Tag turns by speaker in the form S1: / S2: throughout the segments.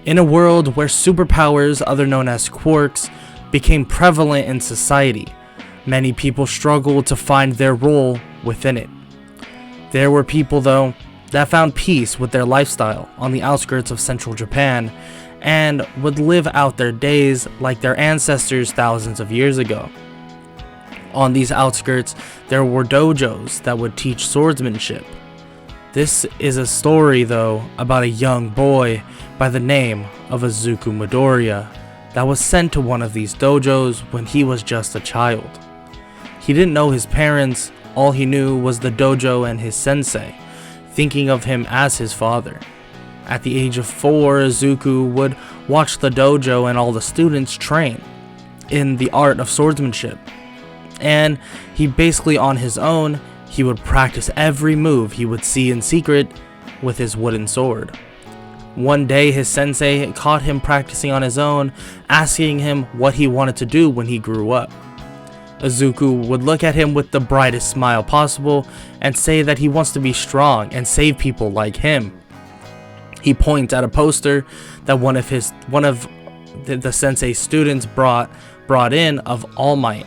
S1: In a world where superpowers, other known as quirks, became prevalent in society, many people struggled to find their role within it. There were people, though, that found peace with their lifestyle on the outskirts of central Japan and would live out their days like their ancestors thousands of years ago. On these outskirts, there were dojos that would teach swordsmanship. This is a story, though, about a young boy by the name of Izuku Midoriya that was sent to one of these dojos when he was just a child. He didn't know his parents, all he knew was the dojo and his sensei, thinking of him as his father. At the age of 4, Izuku would watch the dojo and all the students train in the art of swordsmanship. And he basically on his own, he would practice every move he would see in secret with his wooden sword. One day his sensei caught him practicing on his own, asking him what he wanted to do when he grew up. Izuku would look at him with the brightest smile possible and say that he wants to be strong and save people like him. He points at a poster that one of the sensei's students brought in of All Might,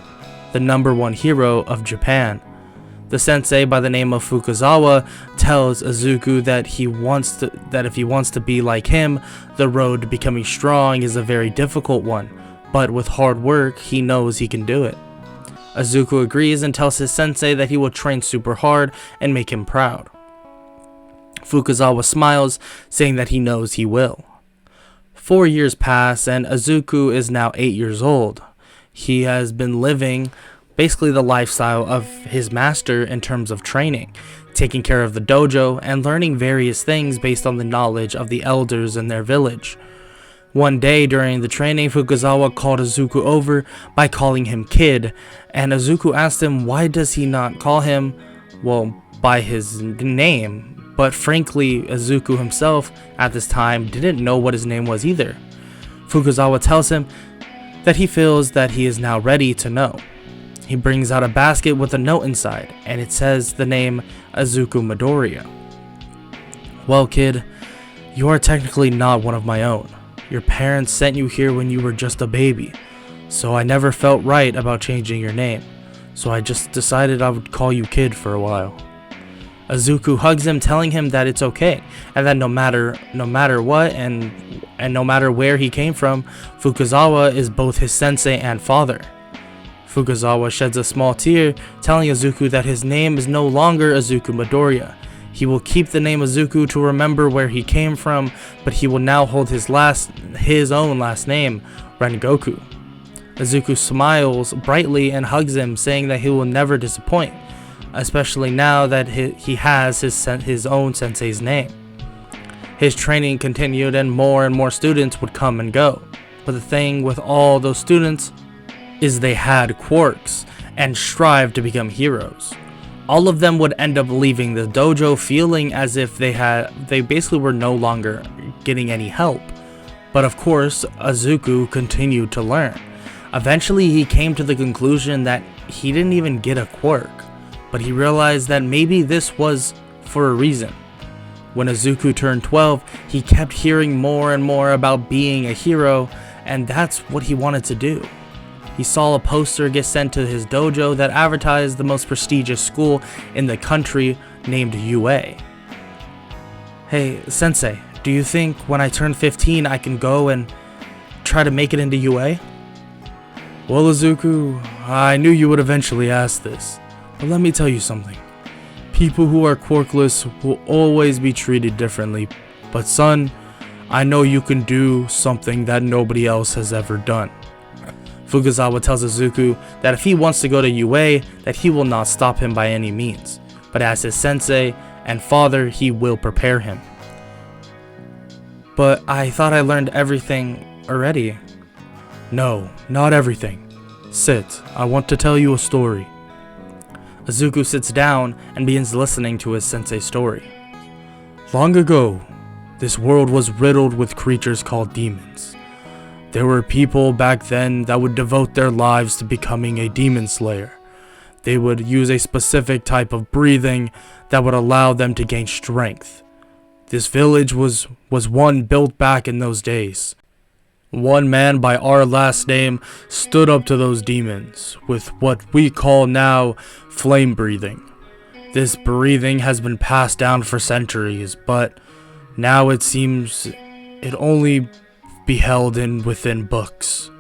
S1: the #1 hero of Japan. The sensei by the name of Fukuzawa tells Izuku that if he wants to be like him, the road to becoming strong is a very difficult one, but with hard work, he knows he can do it. Izuku agrees and tells his sensei that he will train super hard and make him proud. Fukuzawa smiles, saying that he knows he will. 4 years pass and Izuku is now 8 years old. He has been living basically the lifestyle of his master in terms of training, taking care of the dojo and learning various things based on the knowledge of the elders in their village. One day during the training, Fukuzawa called Izuku over by calling him Kid, and Izuku asked him why does he not call him, by his name, but frankly, Izuku himself at this time didn't know what his name was either. Fukuzawa tells him that he feels that he is now ready to know. He brings out a basket with a note inside, and it says the name Izuku Midoriya. Well, kid, you are technically not one of my own. Your parents sent you here when you were just a baby, so I never felt right about changing your name, so I just decided I would call you Kid for a while. Izuku hugs him, telling him that it's okay, and that no matter what and no matter where he came from, Fukuzawa is both his sensei and father. Fukuzawa sheds a small tear, telling Izuku that his name is no longer Izuku Midoriya. He will keep the name Izuku to remember where he came from, but he will now hold his own last name, Rengoku. Izuku smiles brightly and hugs him, saying that he will never disappoint, especially now that he has his own sensei's name. His training continued and more students would come and go, but the thing with all those students is they had quirks and strived to become heroes. All of them would end up leaving the dojo feeling as if they basically were no longer getting any help. But of course, Izuku continued to learn. Eventually he came to the conclusion that he didn't even get a quirk, but he realized that maybe this was for a reason. When Izuku turned 12, he kept hearing more and more about being a hero, and that's what he wanted to do. He saw a poster get sent to his dojo that advertised the most prestigious school in the country named UA. Hey, sensei, do you think when I turn 15 I can go and try to make it into UA? Well, Izuku, I knew you would eventually ask this, but let me tell you something. People who are quirkless will always be treated differently, but son, I know you can do something that nobody else has ever done. Fukuzawa tells Izuku that if he wants to go to UA, that he will not stop him by any means, but as his sensei and father, he will prepare him. But I thought I learned everything already. No, not everything. Sit, I want to tell you a story. Izuku sits down and begins listening to his sensei's story. Long ago, this world was riddled with creatures called demons. There were people back then that would devote their lives to becoming a demon slayer. They would use a specific type of breathing that would allow them to gain strength. This village was one built back in those days. One man by our last name stood up to those demons with what we call now flame breathing. This breathing has been passed down for centuries, but now it seems it only be held within books.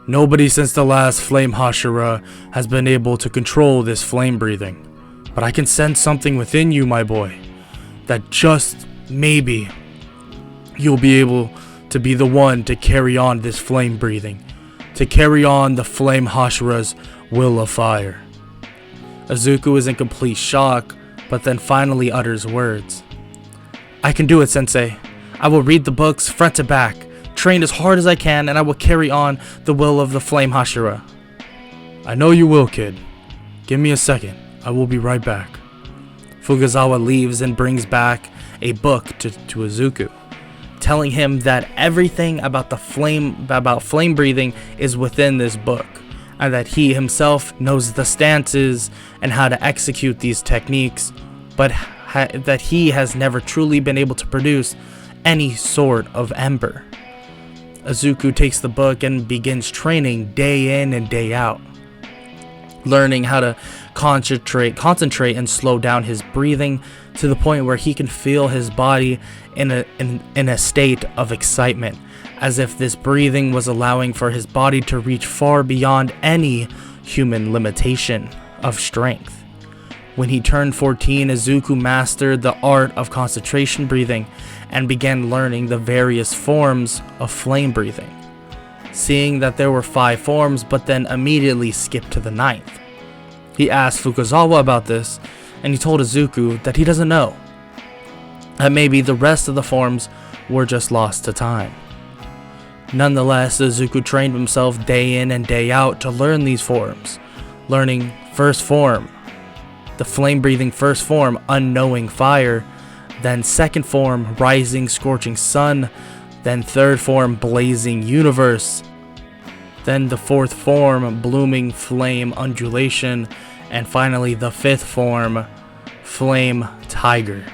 S1: Nobody since the last flame Hashira has been able to control this flame breathing. But I can sense something within you, my boy, that just maybe you'll be able to be the one to carry on this flame breathing, to carry on the flame Hashira's will of fire. Izuku is in complete shock, but then finally utters words. I can do it, sensei. I will read the books front to back, train as hard as I can, and I will carry on the will of the flame Hashira. I know you will, kid. Give me a second. I will be right back. Fukuzawa leaves and brings back a book to Izuku, telling him that everything about flame breathing is within this book, and that he himself knows the stances and how to execute these techniques, but that he has never truly been able to produce any sort of ember. Izuku takes the book and begins training day in and day out, learning how to concentrate and slow down his breathing to the point where he can feel his body in a state of excitement, as if this breathing was allowing for his body to reach far beyond any human limitation of strength. When he turned 14, Izuku mastered the art of concentration breathing and began learning the various forms of flame breathing, seeing that there were 5 forms, but then immediately skipped to the 9th. He asked Fukuzawa about this, and he told Izuku that he doesn't know, that maybe the rest of the forms were just lost to time. Nonetheless, Izuku trained himself day in and day out to learn these forms, learning first form, the flame-breathing first form, unknowing fire, then second form, rising scorching sun, then third form, blazing universe, then the fourth form, blooming flame undulation, and finally the fifth form, flame tiger.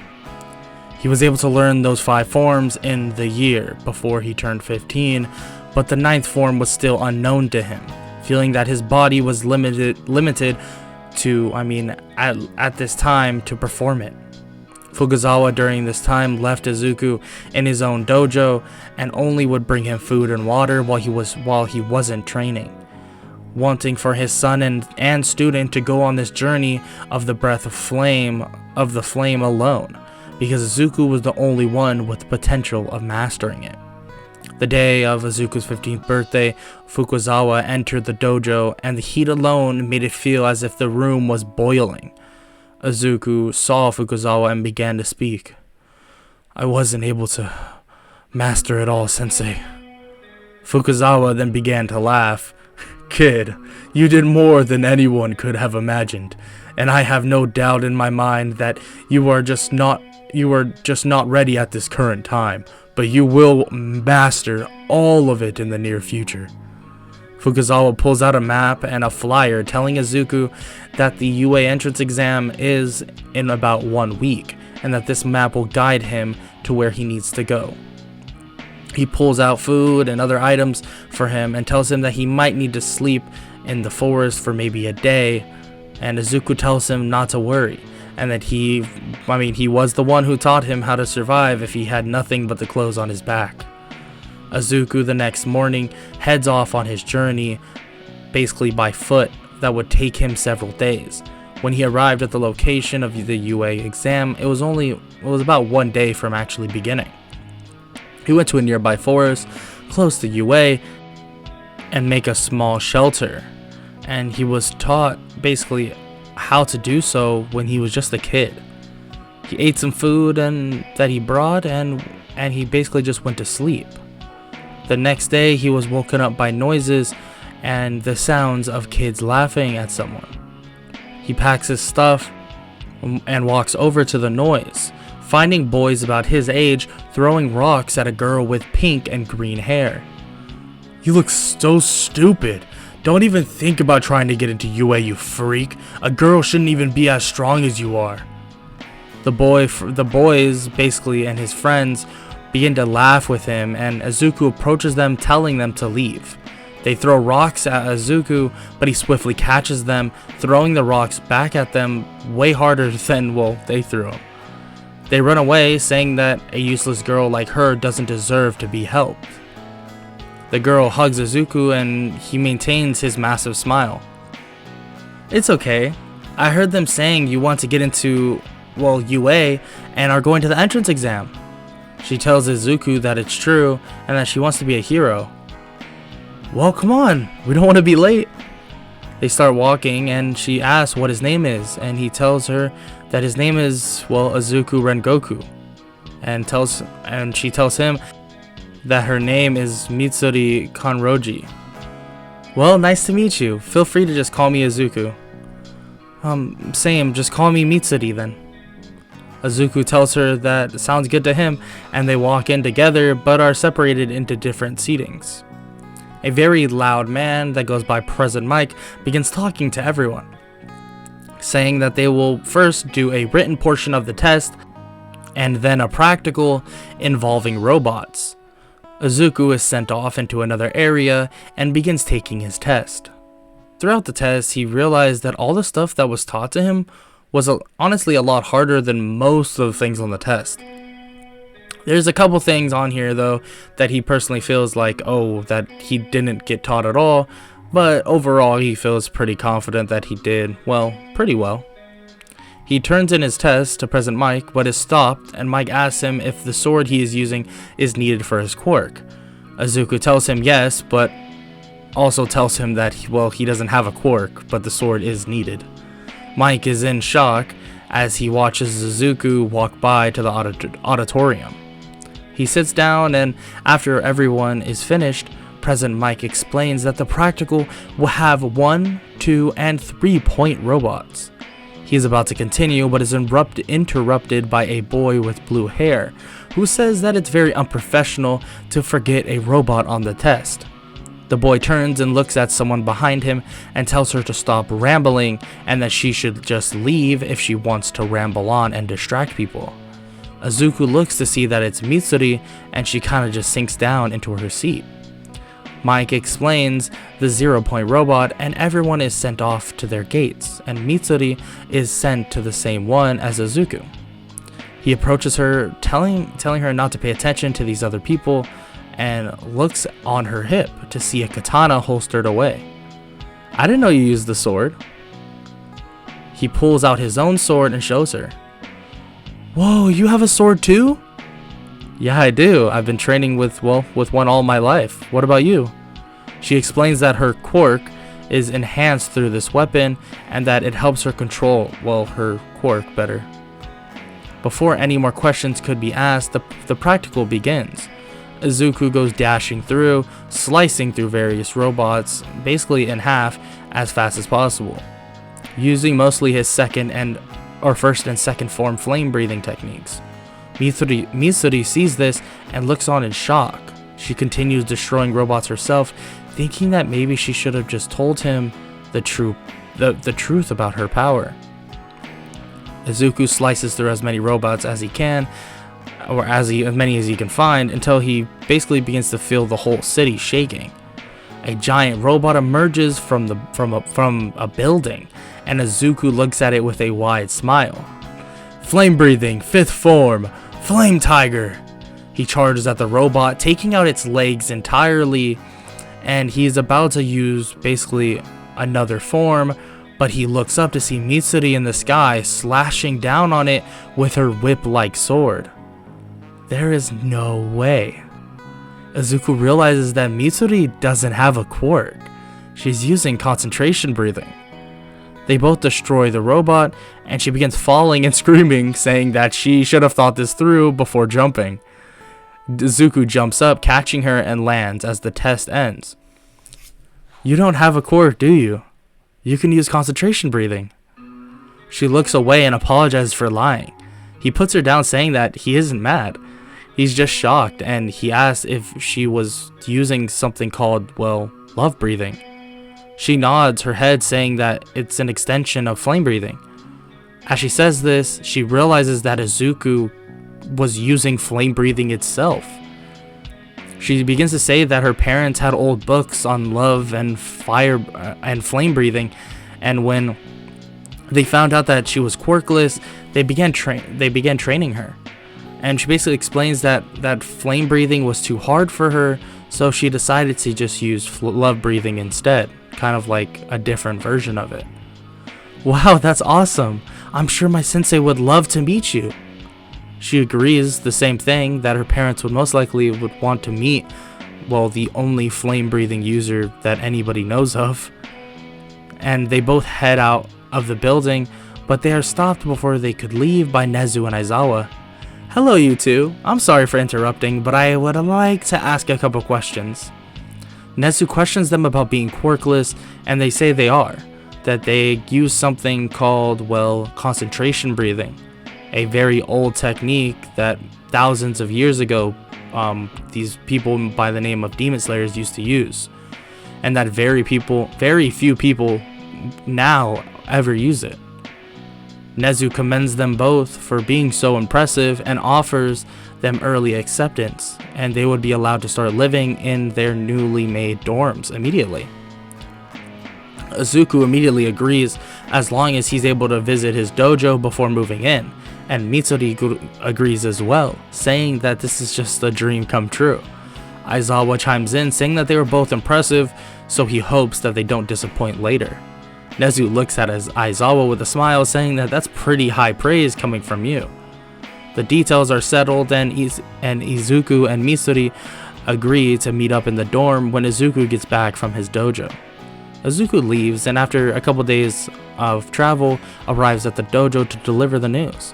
S1: He was able to learn those 5 forms in the year before he turned 15, but the 9th form was still unknown to him, feeling that his body was limited to, at this time, to perform it. Fukuzawa during this time left Izuku in his own dojo and only would bring him food and water while he wasn't training, wanting for his son and student to go on this journey of the breath of the flame alone, because Izuku was the only one with the potential of mastering it. The day of Izuku's 15th birthday, Fukuzawa entered the dojo, and the heat alone made it feel as if the room was boiling. Izuku saw Fukuzawa and began to speak. I wasn't able to master it all, sensei. Fukuzawa then began to laugh. Kid, you did more than anyone could have imagined, and I have no doubt in my mind that you are just not ready at this current time, but you will master all of it in the near future. Fukuzawa pulls out a map and a flyer telling Izuku that the UA entrance exam is in about 1 week, and that this map will guide him to where he needs to go. He pulls out food and other items for him and tells him that he might need to sleep in the forest for maybe a day, and Izuku tells him not to worry, and that he was the one who taught him how to survive if he had nothing but the clothes on his back. Izuku the next morning heads off on his journey, basically by foot, that would take him several days. When he arrived at the location of the UA exam, it was about 1 day from actually beginning. He went to a nearby forest close to UA and make a small shelter, and he was taught basically how to do so when he was just a kid. He ate some food that he brought, and he basically just went to sleep. The next day, he was woken up by noises and the sounds of kids laughing at someone. He packs his stuff and walks over to the noise, finding boys about his age throwing rocks at a girl with pink and green hair. You look so stupid. Don't even think about trying to get into UA, you freak. A girl shouldn't even be as strong as you are. The boys basically and his friends begin to laugh with him, and Izuku approaches them, telling them to leave. They throw rocks at Izuku, but he swiftly catches them, throwing the rocks back at them way harder than, well, they threw them. They run away, saying that a useless girl like her doesn't deserve to be helped. The girl hugs Izuku and he maintains his massive smile. "It's okay. I heard them saying you want to get into, well, UA and are going to the entrance exam." She tells Izuku that it's true and that she wants to be a hero. "Well, come on, we don't want to be late." They start walking and she asks what his name is, and he tells her that his name is, well, Izuku Rengoku, and she tells him that her name is Mitsuri Kanroji. "Well, nice to meet you. Feel free to just call me Izuku." Same, just call me Mitsuri then." Izuku tells her that sounds good to him, and they walk in together but are separated into different seatings. A very loud man that goes by President Mike begins talking to everyone, saying that they will first do a written portion of the test and then a practical involving robots. Izuku is sent off into another area and begins taking his test. Throughout the test, he realized that all the stuff that was taught to him was honestly a lot harder than most of the things on the test. There's a couple things on here though that he personally feels like, that he didn't get taught at all, but overall he feels pretty confident that he did, well, pretty well. He turns in his test to President Mike, but is stopped, and Mike asks him if the sword he is using is needed for his quirk. Izuku tells him yes, but also tells him that, he doesn't have a quirk, but the sword is needed. Mike is in shock as he watches Izuku walk by to the auditorium. He sits down, and after everyone is finished, President Mike explains that the practical will have 1, 2, and 3-point robots. He is about to continue, but is interrupted by a boy with blue hair, who says that it's very unprofessional to forget a robot on the test. The boy turns and looks at someone behind him and tells her to stop rambling and that she should just leave if she wants to ramble on and distract people. Izuku looks to see that it's Mitsuri, and she kinda just sinks down into her seat. Mike explains the 0-point robot, and everyone is sent off to their gates, and Mitsuri is sent to the same one as Izuku. He approaches her, telling her not to pay attention to these other people, and looks on her hip to see a katana holstered away. "I didn't know you used the sword." He pulls out his own sword and shows her. "Whoa, you have a sword too?" "Yeah, I do. I've been training with one all my life. What about you?" She explains that her quirk is enhanced through this weapon and that it helps her control, her quirk better. Before any more questions could be asked, the practical begins. Izuku goes dashing through, slicing through various robots, basically in half as fast as possible, using mostly his first and second form flame breathing techniques. Mitsuri sees this and looks on in shock. She continues destroying robots herself, thinking that maybe she should have just told him the truth about her power. Izuku slices through as many robots as he can, or as many as he can find, until he basically begins to feel the whole city shaking. A giant robot emerges from a building, and Izuku looks at it with a wide smile. "Flame breathing, 5th form, Flame Tiger!" He charges at the robot, taking out its legs entirely, and he is about to use basically another form, but he looks up to see Mitsuri in the sky, slashing down on it with her whip-like sword. There is no way. Izuku realizes that Mitsuri doesn't have a quirk. She's using concentration breathing. They both destroy the robot, and she begins falling and screaming, saying that she should have thought this through before jumping. Izuku jumps up, catching her, and lands as the test ends. "You don't have a quirk, do you? You can use concentration breathing." She looks away and apologizes for lying. He puts her down, saying that he isn't mad. He's just shocked, and he asks if she was using something called, love breathing. She nods her head, saying that it's an extension of flame breathing. As she says this, she realizes that Izuku was using flame breathing itself. She begins to say that her parents had old books on love and fire and flame breathing, and when they found out that she was quirkless, they began training her. And she basically explains that flame breathing was too hard for her, so she decided to just use love breathing instead, kind of like a different version of it. Wow, that's awesome. I'm sure my sensei would love to meet you. She agrees the same thing, that her parents would most likely want to meet, well, the only flame breathing user that anybody knows of. And they both head out of the building, but they are stopped before they could leave by Nezu and Aizawa. Hello, you two. I'm sorry for interrupting, but I would like to ask a couple questions. Nezu questions them about being quirkless, and they say they are. That they use something called, well, concentration breathing. A very old technique that thousands of years ago, these people by the name of Demon Slayers used to use. And that very few people now ever use it. Nezu commends them both for being so impressive and offers them early acceptance, and they would be allowed to start living in their newly made dorms immediately. Izuku immediately agrees as long as he's able to visit his dojo before moving in, and Mitsuri agrees as well, saying that this is just a dream come true. Aizawa chimes in saying that they were both impressive, so he hopes that they don't disappoint later. Nezu looks at Aizawa with a smile, saying that that's pretty high praise coming from you. The details are settled, and Izuku and Mitsuri agree to meet up in the dorm when Izuku gets back from his dojo. Izuku leaves, and after a couple days of travel, arrives at the dojo to deliver the news.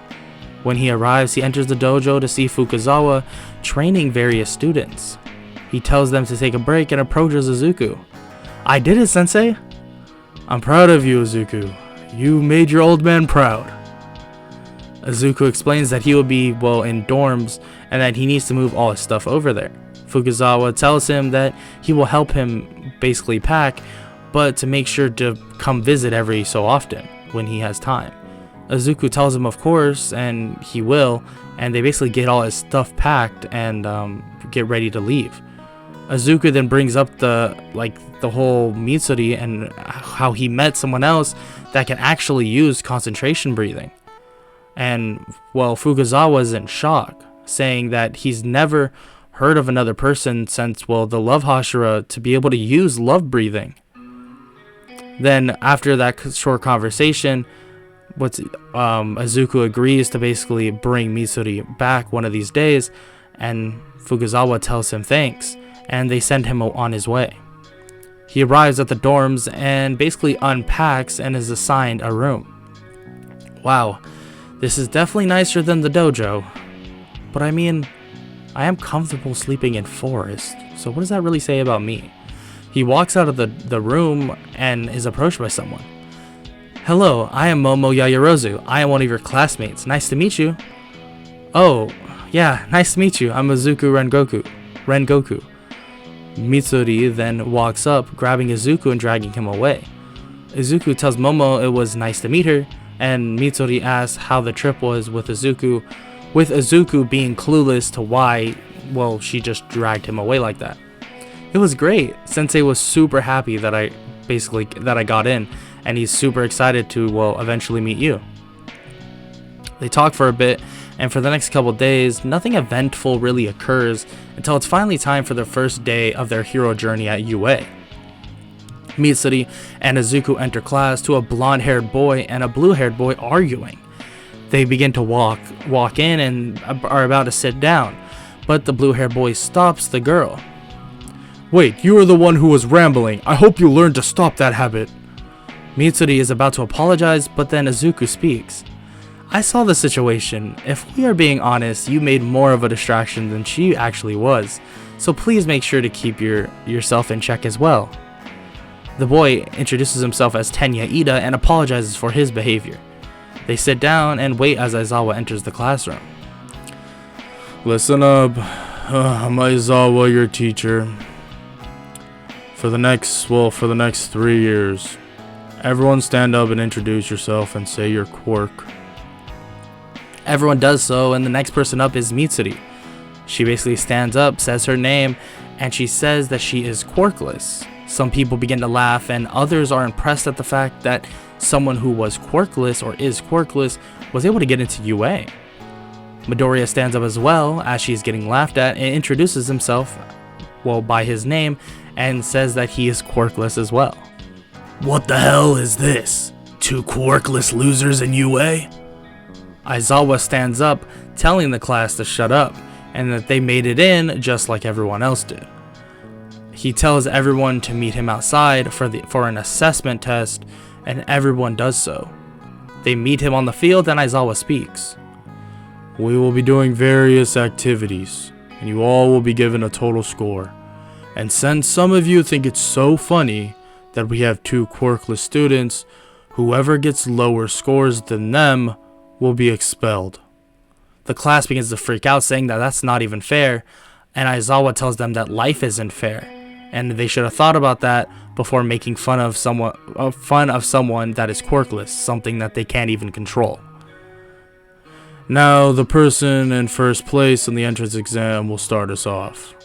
S1: When he arrives, he enters the dojo to see Fukazawa training various students. He tells them to take a break and approaches Izuku. I did it, sensei! I'm proud of you, Izuku. You made your old man proud. Izuku explains that he will be, well, in dorms and that he needs to move all his stuff over there. Fukazawa tells him that he will help him basically pack, but to make sure to come visit every so often when he has time. Izuku tells him of course, and he will, and they basically get all his stuff packed and get ready to leave. Izuku then brings up the whole Mitsuri and how he met someone else that can actually use concentration breathing. And, well, Fukazawa is in shock, saying that he's never heard of another person since, well, the Love Hashira to be able to use love breathing. Then, after that short conversation, Izuku agrees to basically bring Mitsuri back one of these days, and Fukazawa tells him thanks, and they send him on his way. He arrives at the dorms and basically unpacks and is assigned a room. Wow, this is definitely nicer than the dojo, but I mean, I am comfortable sleeping in forest, so what does that really say about me? He walks out of the room and is approached by someone. Hello, I am Momo Yaoyorozu. I am one of your classmates. Nice to meet you. Oh, yeah, nice to meet you. I'm Izuku Rengoku. Mitsuri then walks up, grabbing Izuku and dragging him away. Izuku tells Momo it was nice to meet her, and Mitsuri asks how the trip was with Izuku being clueless to why, well, she just dragged him away like that. It was great. Sensei was super happy that I got in, and he's super excited to, well, eventually meet you. They talk for a bit, and for the next couple days, nothing eventful really occurs until it's finally time for the first day of their hero journey at UA. Mitsuri and Izuku enter class to a blonde-haired boy and a blue-haired boy arguing. They begin to walk in and are about to sit down, but the blue-haired boy stops the girl. Wait, you are the one who was rambling. I hope you learn to stop that habit. Mitsuri is about to apologize, but then Izuku speaks. I saw the situation. If we are being honest, you made more of a distraction than she actually was, so please make sure to keep yourself in check as well. The boy introduces himself as Tenya Ida and apologizes for his behavior. They sit down and wait as Aizawa enters the classroom. Listen up. I'm Aizawa, your teacher. For the next 3 years, everyone stand up and introduce yourself and say your quirk. Everyone does so, and the next person up is Mitsuri. She basically stands up, says her name, and she says that she is quirkless. Some people begin to laugh, and others are impressed at the fact that someone who was quirkless or is quirkless was able to get into UA. Midoriya stands up as well as she's getting laughed at and introduces himself, well, by his name, and says that he is quirkless as well.
S2: What the hell is this? 2 quirkless losers in UA?
S1: Aizawa stands up, telling the class to shut up, and that they made it in just like everyone else did. He tells everyone to meet him outside for an assessment test, and everyone does so. They meet him on the field, and Aizawa speaks.
S2: We will be doing various activities, and you all will be given a total score. And since some of you think it's so funny that we have 2 quirkless students, whoever gets lower scores than them will be expelled.
S1: The class begins to freak out, saying that that's not even fair, and Aizawa tells them that life isn't fair, and they should have thought about that before making fun of someone that is quirkless, something that they can't even control.
S2: Now, the person in first place in the entrance exam will start us off.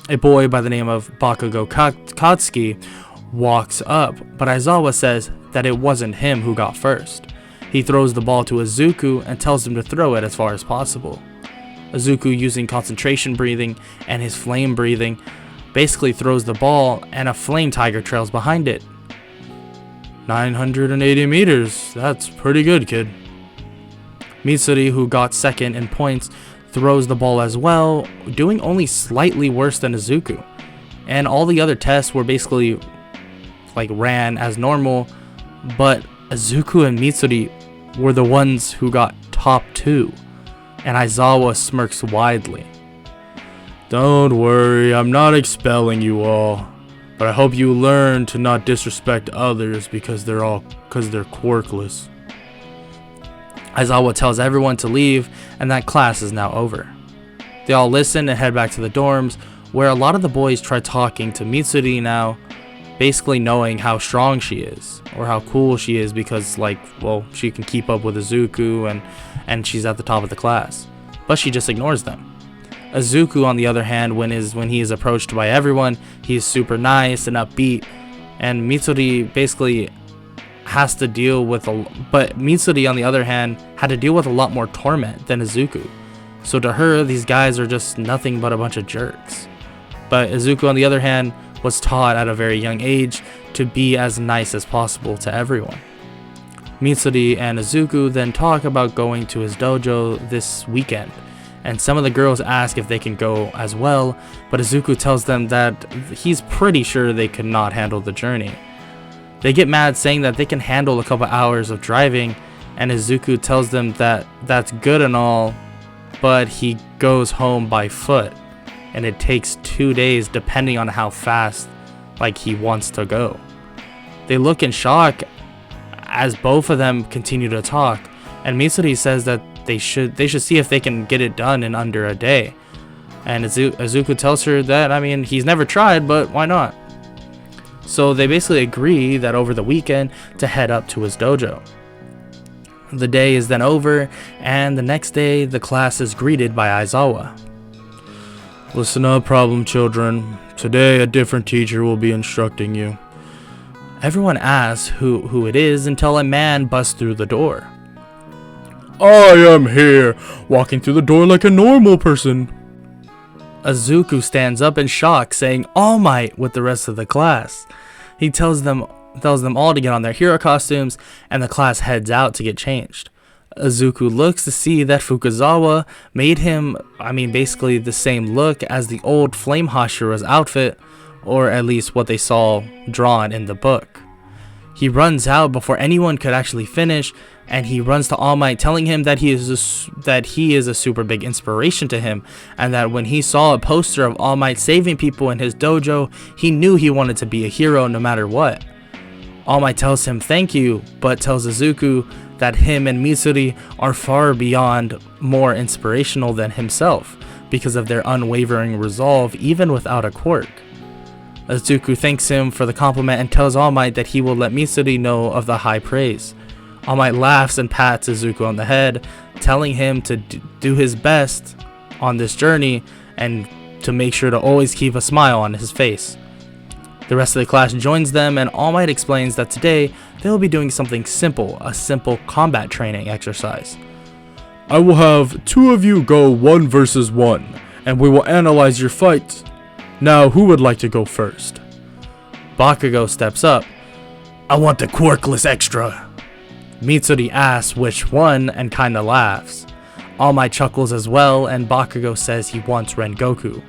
S1: A boy by the name of Bakugo Katsuki walks up, but Aizawa says that it wasn't him who got first. He throws the ball to Izuku and tells him to throw it as far as possible. Izuku, using concentration breathing and his flame breathing, basically throws the ball, and a flame tiger trails behind it.
S2: 980 meters, that's pretty good, kid.
S1: Mitsuri, who got second in points, throws the ball as well, doing only slightly worse than Izuku. And all the other tests were basically ran as normal, but Izuku and Mitsuri were the ones who got top 2, and Aizawa smirks widely.
S2: Don't worry, I'm not expelling you all, but I hope you learn to not disrespect others because they're quirkless.
S1: Aizawa tells everyone to leave, and that class is now over. They all listen and head back to the dorms, where a lot of the boys try talking to Mitsuri now, basically knowing how strong she is, or how cool she is because, she can keep up with Izuku and she's at the top of the class. But she just ignores them. Izuku, on the other hand, when he is approached by everyone, he's super nice and upbeat, and Mitsuri basically has to deal with but Mitsuri, on the other hand, had to deal with a lot more torment than Izuku. So to her, these guys are just nothing but a bunch of jerks. But Izuku, on the other hand, was taught at a very young age to be as nice as possible to everyone. Mitsuri and Izuku then talk about going to his dojo this weekend, and some of the girls ask if they can go as well, but Izuku tells them that he's pretty sure they could not handle the journey. They get mad, saying that they can handle a couple hours of driving, and Izuku tells them that that's good and all, but he goes home by foot, and it takes 2 days depending on how fast he wants to go. They look in shock as both of them continue to talk, and Mitsuri says that they should see if they can get it done in under a day. And Izuku tells her that, he's never tried, but why not? So they basically agree that over the weekend to head up to his dojo. The day is then over, and the next day the class is greeted by Aizawa.
S2: Listen up, problem children. Today a different teacher will be instructing you.
S1: Everyone asks who it is until a man busts through the door.
S2: I am here, walking through the door like a normal person.
S1: Izuku stands up in shock, saying "All Might" with the rest of the class. He tells them all to get on their hero costumes, and the class heads out to get changed. Izuku looks to see that Fukuzawa made him, basically the same look as the old Flame Hashira's outfit, or at least what they saw drawn in the book. He runs out before anyone could actually finish, and he runs to All Might, telling him that he is a super big inspiration to him, and that when he saw a poster of All Might saving people in his dojo, he knew he wanted to be a hero no matter what. All Might tells him thank you, but tells Izuku that him and Mitsuri are far beyond more inspirational than himself because of their unwavering resolve even without a quirk. Izuku thanks him for the compliment and tells All Might that he will let Mitsuri know of the high praise. All Might laughs and pats Izuku on the head, telling him to do his best on this journey and to make sure to always keep a smile on his face. The rest of the class joins them, and All Might explains that today they will be doing something simple, a simple combat training exercise.
S2: I will have 2 of you go 1 versus 1, and we will analyze your fights. Now, who would like to go first?
S1: Bakugo steps up. I want the quirkless extra. Mitsuri asks which one and kinda laughs. All Might chuckles as well, and Bakugo says he wants Rengoku.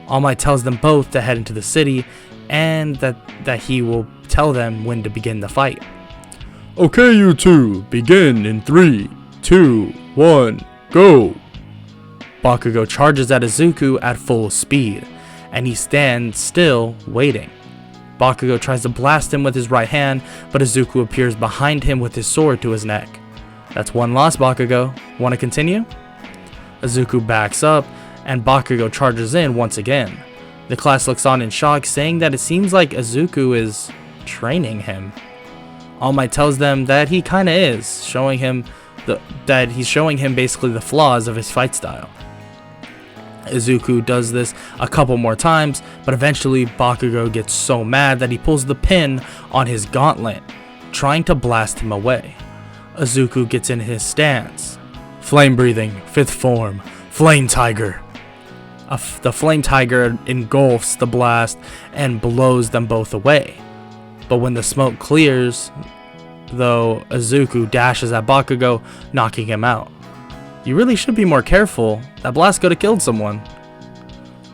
S1: All Might tells them both to head into the city, and that he will tell them when to begin the fight.
S2: Okay, you two, begin in 3, 2, 1, go!
S1: Bakugo charges at Izuku at full speed, and he stands still, waiting. Bakugo tries to blast him with his right hand, but Izuku appears behind him with his sword to his neck. That's 1 loss, Bakugo. Want to continue? Izuku backs up, and Bakugo charges in once again. The class looks on in shock, saying that it seems like Izuku is training him. All Might tells them that he kinda is, showing him basically the flaws of his fight style. Izuku does this a couple more times, but eventually Bakugo gets so mad that he pulls the pin on his gauntlet, trying to blast him away. Izuku gets in his stance. Flame breathing, 5th form, Flame Tiger. The Flame Tiger engulfs the blast and blows them both away. But when the smoke clears, though, Izuku dashes at Bakugo, knocking him out. You really should be more careful. That blast could have killed someone.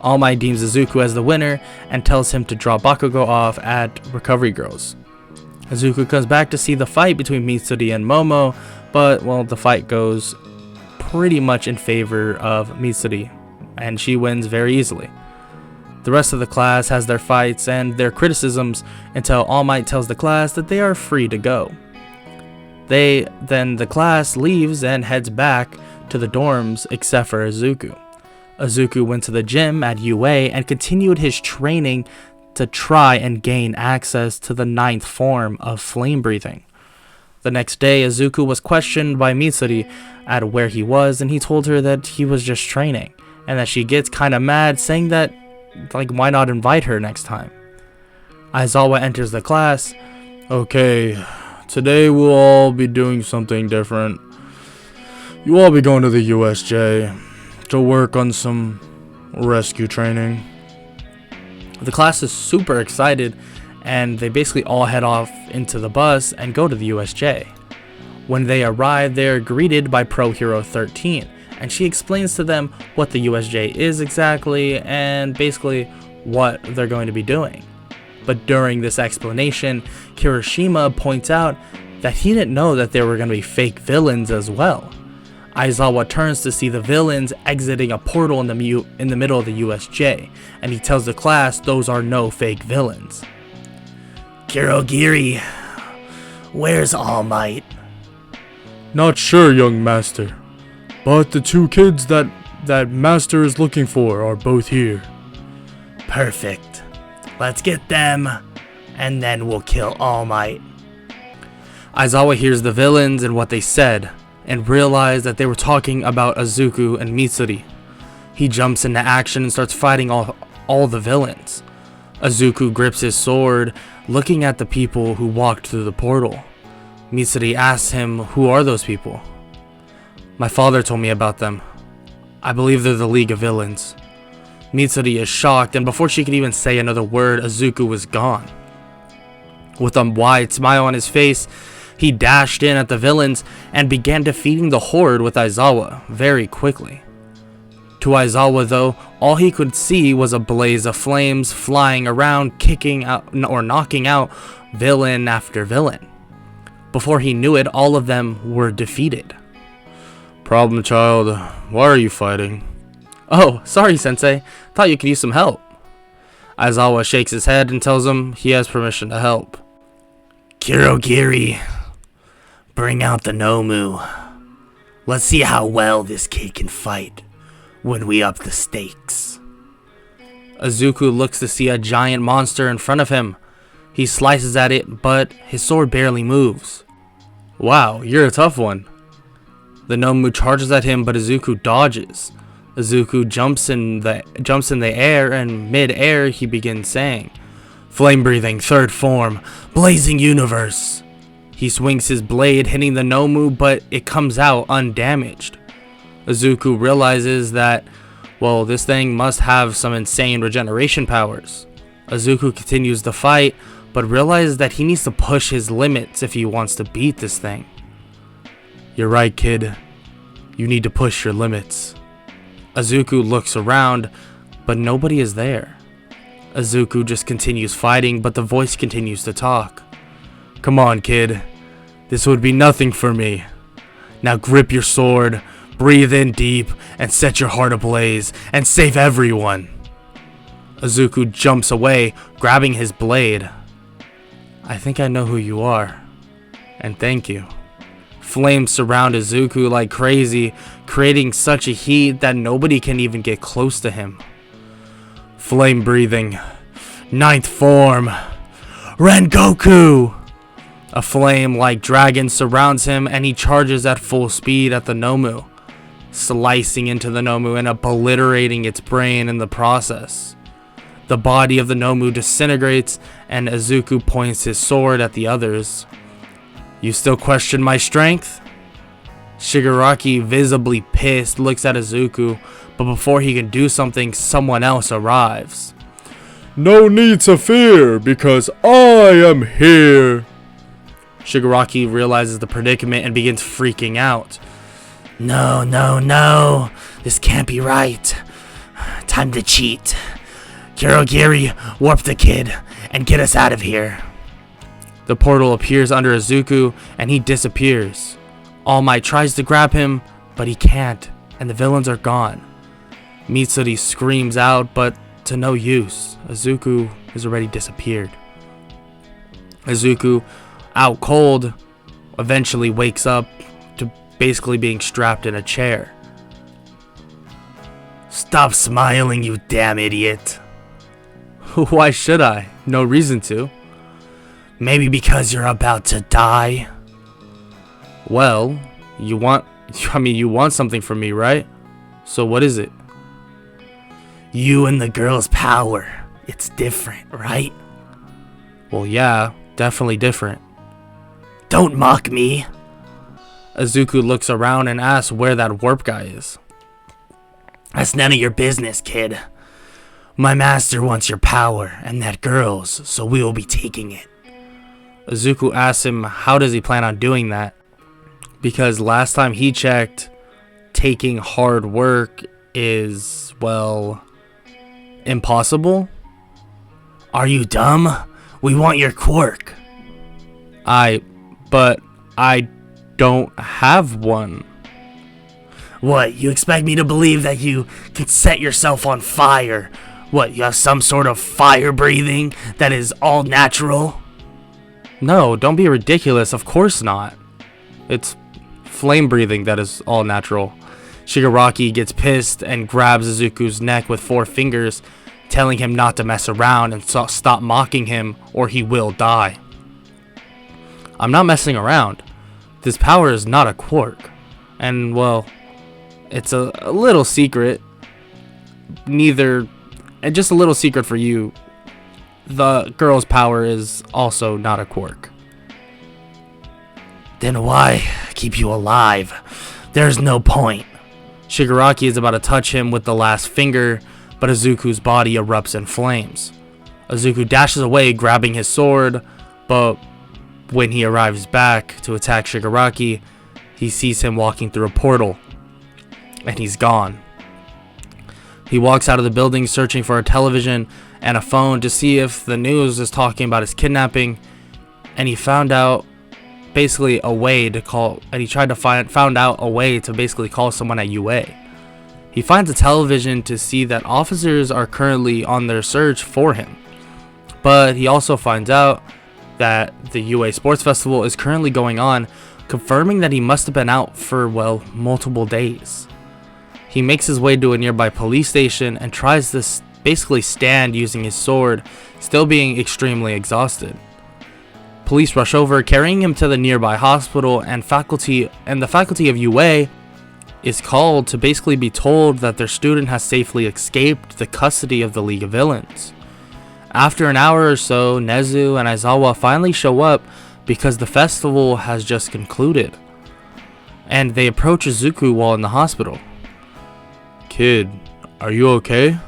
S1: All Might deems Izuku as the winner and tells him to drop Bakugo off at Recovery Girls. Izuku comes back to see the fight between Mitsuri and Momo, but, well, the fight goes pretty much in favor of Mitsuri, and she wins very easily. The rest of the class has their fights and their criticisms until All Might tells the class that they are free to go. Then the class leaves and heads back to the dorms except for Izuku. Izuku went to the gym at UA and continued his training to try and gain access to the 9th form of flame breathing. The next day, Izuku was questioned by Mitsuri at where he was, and he told her that he was just training, and that she gets kinda mad, saying that, why not invite her next time? Aizawa enters the class.
S2: Okay, today we'll all be doing something different. You'll all be going to the USJ to work on some rescue training.
S1: The class is super excited, and they basically all head off into the bus and go to the USJ. When they arrive, they are greeted by Pro Hero 13, and she explains to them what the USJ is exactly and basically what they're going to be doing. But during this explanation, Kirishima points out that he didn't know that there were going to be fake villains as well. Aizawa turns to see the villains exiting a portal in the middle of the USJ, and he tells the class those are no fake villains. Kirogiri, where's All Might?
S2: Not sure, young master, but the 2 kids that master is looking for are both here.
S1: Perfect. Let's get them, and then we'll kill All Might. Aizawa hears the villains and what they said, and realized that they were talking about Izuku and Mitsuri. He jumps into action and starts fighting all the villains. Izuku grips his sword, looking at the people who walked through the portal. Mitsuri asks him, who are those people? My father told me about them. I believe they're the League of Villains. Mitsuri is shocked, and before she could even say another word, Izuku was gone. With a wide smile on his face, he dashed in at the villains and began defeating the horde with Aizawa very quickly. To Aizawa, though, all he could see was a blaze of flames flying around, kicking out or knocking out villain after villain. Before he knew it, all of them were defeated.
S2: Problem child, why are you fighting?
S1: Oh, sorry, Sensei. Thought you could use some help. Aizawa shakes his head and tells him he has permission to help. Kirogiri, bring out the Nomu. Let's see how well this kid can fight when we up the stakes. Izuku looks to see a giant monster in front of him. He slices at it, but his sword barely moves. Wow, you're a tough one. The Nomu charges at him, but Izuku dodges. Izuku jumps in the air, and mid-air he begins saying, "Flame breathing, third form, blazing universe." He swings his blade, hitting the Nomu, but it comes out undamaged. Izuku realizes that, well, this thing must have some insane regeneration powers. Izuku continues the fight, but realizes that he needs to push his limits if he wants to beat this thing. "You're right, kid. You need to push your limits." Izuku looks around, but nobody is there. Izuku just continues fighting, but the voice continues to talk. "Come on, kid. This would be nothing for me. Now grip your sword, breathe in deep, and set your heart ablaze, and save everyone." Izuku jumps away, grabbing his blade. "I think I know who you are, and thank you." Flames surround Izuku like crazy, creating such a heat that nobody can even get close to him. "Flame breathing, ninth form, Rengoku!" A flame-like dragon surrounds him, and he charges at full speed at the Nomu, slicing into the Nomu and obliterating its brain in the process. The body of the Nomu disintegrates, and Izuku points his sword at the others. "You still question my strength?" Shigaraki, visibly pissed, looks at Izuku, but before he can do something, someone else arrives.
S2: "No need to fear, because I am here."
S1: Shigaraki realizes the predicament and begins freaking out. No, this can't be right. Time to cheat. Kurogiri, warp the kid and get us out of here." The portal appears under Izuku and he disappears. All Might tries to grab him, but he can't, and the villains are gone. Mitsuri screams out, but to no use. Izuku has already disappeared. Izuku, out cold, eventually wakes up to basically being strapped in a chair. "Stop smiling, you damn idiot." "Why should I? No reason to." "Maybe because you're about to die." "Well, you want something from me, right? So what is it?" "You and the girl's power. It's different, right?" "Well, yeah, definitely different." "Don't mock me." Izuku looks around and asks where that warp guy is. "That's none of your business, kid. My master wants your power and that girl's, so we will be taking it." Izuku asks him how does he plan on doing that, because last time he checked, taking hard work is, well, impossible. "Are you dumb? We want your quirk." But I don't have one." "What, you expect me to believe that you could set yourself on fire? What, you have some sort of fire breathing that is all natural?" "No, don't be ridiculous, of course not. It's flame breathing that is all natural." Shigaraki gets pissed and grabs Izuku's neck with 4 fingers, telling him not to mess around and stop mocking him or he will die. "I'm not messing around. This power is not a quirk. And, well, it's a little secret. And just a little secret for you. The girl's power is also not a quirk." "Then why keep you alive? There's no point." Shigaraki is about to touch him with the last finger, but Izuku's body erupts in flames. Izuku dashes away, grabbing his sword, but when he arrives back to attack Shigaraki, he sees him walking through a portal, and he's gone. He walks out of the building searching for a television and a phone to see if the news is talking about his kidnapping, and he found out basically a way to call, and he found out a way to basically call someone at UA. He finds a television to see that officers are currently on their search for him, but he also finds out that the UA Sports Festival is currently going on, confirming that he must have been out for, well, multiple days. He makes his way to a nearby police station and tries to basically stand using his sword, still being extremely exhausted. Police rush over, carrying him to the nearby hospital, and the faculty of UA is called to basically be told that their student has safely escaped the custody of the League of Villains. After an hour or so, Nezu and Aizawa finally show up because the festival has just concluded, and they approach Izuku while in the hospital.
S2: Kid, are you okay?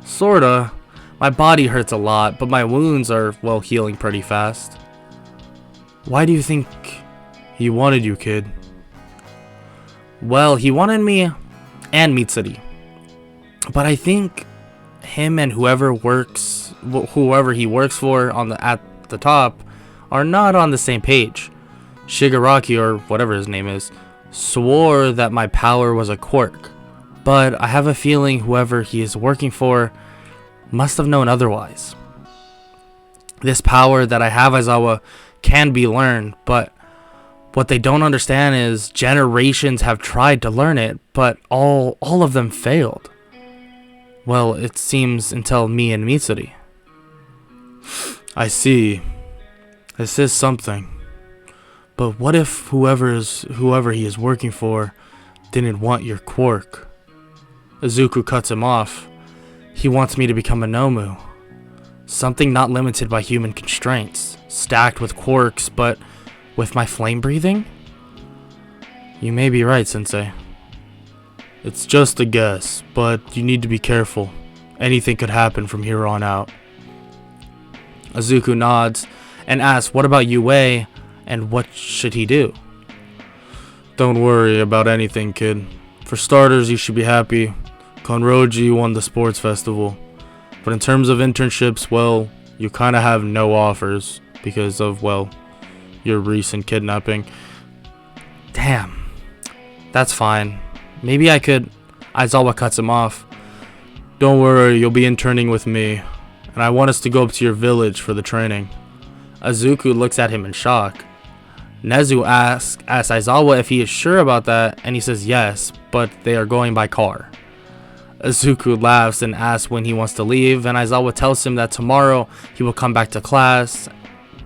S1: Sorta. My body hurts a lot, but my wounds are, well, healing pretty fast.
S2: Why do you think he wanted you, kid?
S1: Well, he wanted me and Mitsuri. But I think him and whoever he works for at the top are not on the same page. Shigaraki, or whatever his name is, swore that my power was a quirk. But I have a feeling whoever he is working for must have known otherwise. This power that I have, Aizawa, can be learned, but what they don't understand is generations have tried to learn it, but all of them failed. Well, it seems until me and Mitsuri.
S2: I see. This is something. But what if whoever he is working for didn't want your quirk?
S1: Izuku cuts him off. He wants me to become a Nomu. Something not limited by human constraints, stacked with quirks, but with my flame breathing?
S2: You may be right, Sensei. It's just a guess, but you need to be careful. Anything could happen from here on out.
S1: Izuku nods and asks, what about UA, and what should he do?
S2: Don't worry about anything, kid. For starters, you should be happy. Konroji won the sports festival. But in terms of internships, well, you kind of have no offers because of, well, your recent kidnapping.
S1: Damn. That's fine. Maybe I could... Aizawa cuts him off.
S2: Don't worry, you'll be interning with me. And I want us to go up to your village for the training.
S1: Izuku looks at him in shock. Nezu asks Aizawa if he is sure about that, and he says yes, but they are going by car. Izuku laughs and asks when he wants to leave, and Aizawa tells him that tomorrow he will come back to class,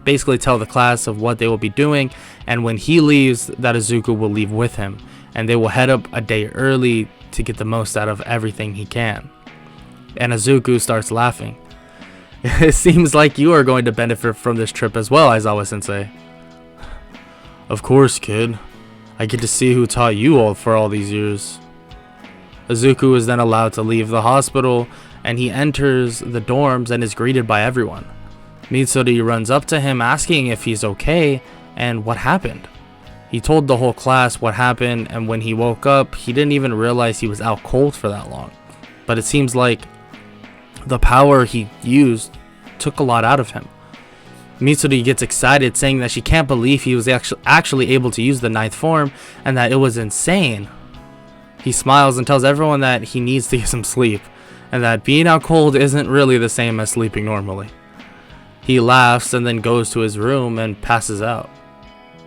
S1: basically tell the class of what they will be doing, and when he leaves, that Izuku will leave with him, and they will head up a day early to get the most out of everything he can. And Izuku starts laughing. It seems like you are going to benefit from this trip as well, Aizawa-sensei.
S2: Of course, kid. I get to see who taught you all for all these years.
S1: Izuku is then allowed to leave the hospital, and he enters the dorms and is greeted by everyone. Mitsuri runs up to him asking if he's okay and what happened. He told the whole class what happened, and when he woke up, he didn't even realize he was out cold for that long. But it seems like the power he used took a lot out of him. Mitsuri gets excited, saying that she can't believe he was actually able to use the ninth form and that it was insane. He smiles and tells everyone that he needs to get some sleep and that being out cold isn't really the same as sleeping normally. He laughs and then goes to his room and passes out.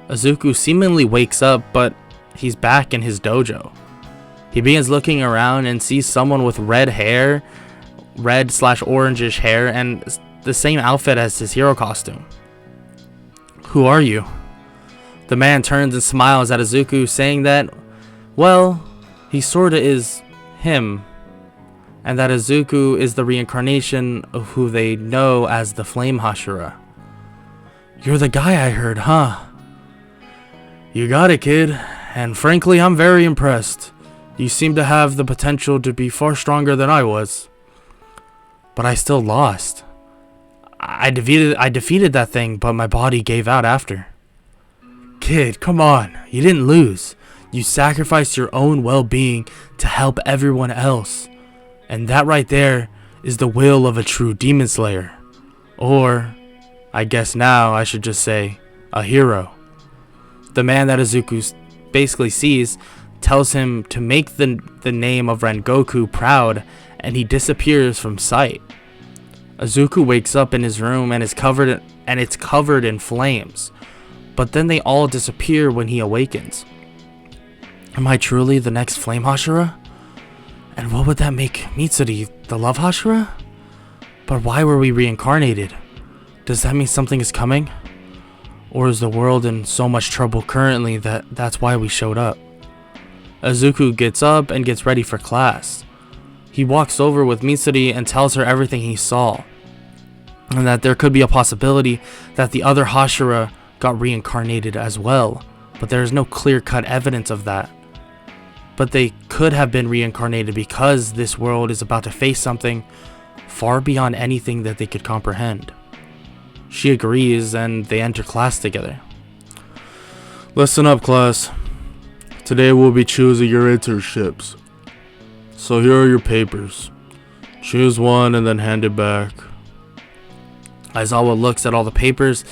S1: Izuku seemingly wakes up, but he's back in his dojo. He begins looking around and sees someone with red / orangish hair, and the same outfit as his hero costume. Who are you? The man turns and smiles at Izuku, saying that, well, he sorta is him, and that Izuku is the reincarnation of who they know as the Flame Hashira. You're the guy I heard, huh? You got it, kid, and frankly, I'm very impressed. You seem to have the potential to be far stronger than I was. But I still lost. I defeated that thing, but my body gave out after. Kid, come on. You didn't lose. You sacrificed your own well-being to help everyone else. And that right there is the will of a true demon slayer. Or, I guess now I should just say, a hero. The man that Izuku basically sees tells him to make the name of Rengoku proud, and he disappears from sight. Izuku wakes up in his room and it's covered in flames, but then they all disappear when he awakens. Am I truly the next Flame Hashira? And what would that make Mitsuri, the Love Hashira? But why were we reincarnated? Does that mean something is coming? Or is the world in so much trouble currently that's why we showed up? Izuku gets up and gets ready for class. He walks over with Mitsuri and tells her everything he saw, and that there could be a possibility that the other Hashira got reincarnated as well, but there is no clear-cut evidence of that. But they could have been reincarnated because this world is about to face something far beyond anything that they could comprehend. She agrees and they enter class together.
S2: Listen up, class. Today we'll be choosing your internships. So here are your papers. Choose one and then hand it back.
S1: Aizawa looks at all the papers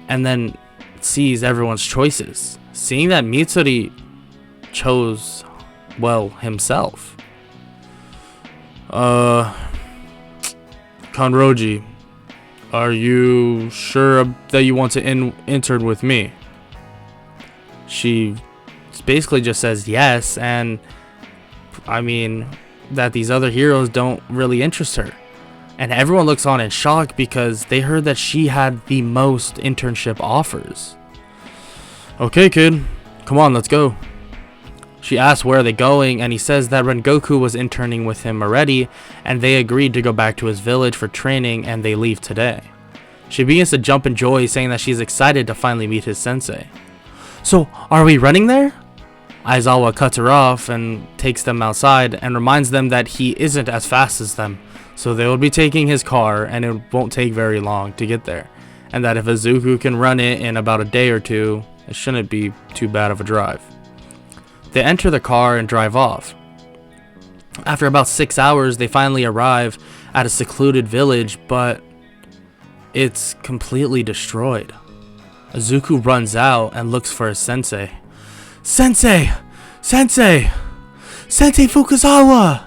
S1: and then sees everyone's choices, seeing that Mitsuri chose, well, himself.
S2: Kanroji, are you sure that you want to intern with me?
S1: She basically just says yes, and I mean that these other heroes don't really interest her. And everyone looks on in shock because they heard that she had the most internship offers.
S2: Okay, kid. Come on, let's go.
S1: She asks where are they going, and he says that Rengoku was interning with him already, and they agreed to go back to his village for training, and they leave today. She begins to jump in joy, saying that she's excited to finally meet his sensei. So, are we running there? Aizawa cuts her off and takes them outside and reminds them that he isn't as fast as them, so they will be taking his car and it won't take very long to get there, and that if Izuku can run it in about a day or two, it shouldn't be too bad of a drive. They enter the car and drive off. After about 6 hours, they finally arrive at a secluded village, but it's completely destroyed. Izuku runs out and looks for his sensei. Sensei! Sensei! Sensei Fukuzawa!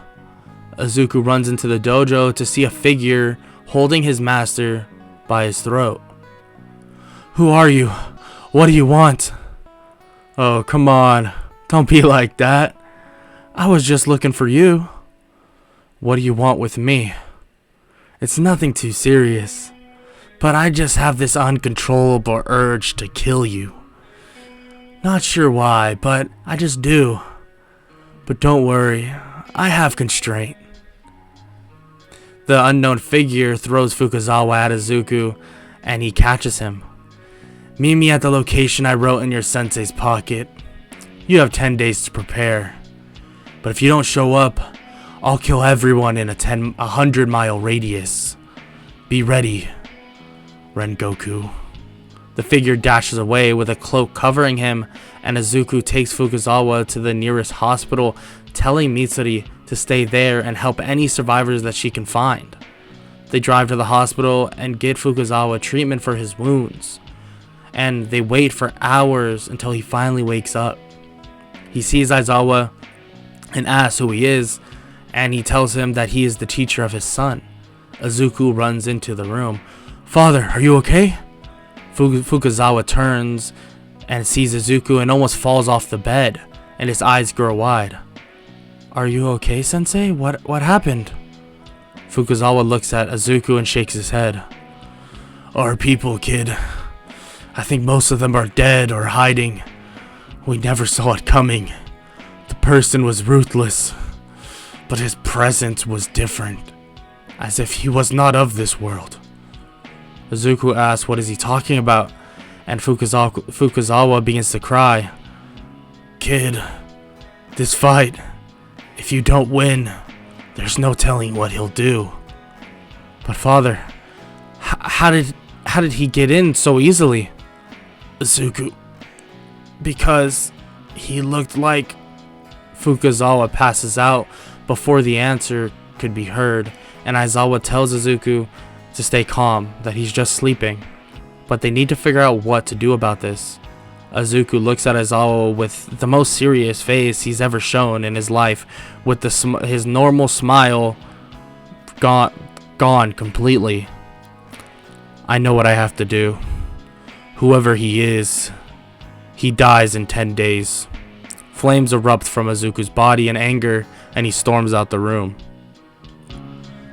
S1: Izuku runs into the dojo to see a figure holding his master by his throat. Who are you? What do you want?
S2: Oh, come on. Don't be like that.
S1: I was just looking for you.
S2: What do you want with me?
S1: It's nothing too serious, but I just have this uncontrollable urge to kill you. Not sure why, but I just do. But don't worry, I have constraint. The unknown figure throws Fukuzawa at Izuku, and he catches him. Meet me at the location I wrote in your sensei's pocket. You have 10 days to prepare. But if you don't show up, I'll kill everyone in a 100-mile radius. Be ready, Rengoku. The figure dashes away with a cloak covering him, and Izuku takes Fukuzawa to the nearest hospital, telling Mitsuri to stay there and help any survivors that she can find. They drive to the hospital and get Fukuzawa treatment for his wounds, and they wait for hours until he finally wakes up. He sees Aizawa and asks who he is, and he tells him that he is the teacher of his son. Izuku runs into the room. Father, are you okay? Fukuzawa turns and sees Izuku and almost falls off the bed, and his eyes grow wide. Are you okay, sensei? What happened? Fukuzawa looks at Izuku and shakes his head. Our people, kid. I think most of them are dead or hiding. We never saw it coming. The person was ruthless, but his presence was different, as if he was not of this world. Izuku asks what is he talking about, and Fukuzawa begins to cry. Kid, this fight, if you don't win, there's no telling what he'll do. But father, how did he get in so easily? Izuku, because he looked like... Fukuzawa passes out before the answer could be heard, and Aizawa tells Izuku to stay calm, that he's just sleeping. But they need to figure out what to do about this. Izuku looks at Aizawa with the most serious face he's ever shown in his life, with his normal smile gone completely. I know what I have to do. Whoever he is, he dies in 10 days. Flames erupt from Izuku's body in anger, and he storms out the room.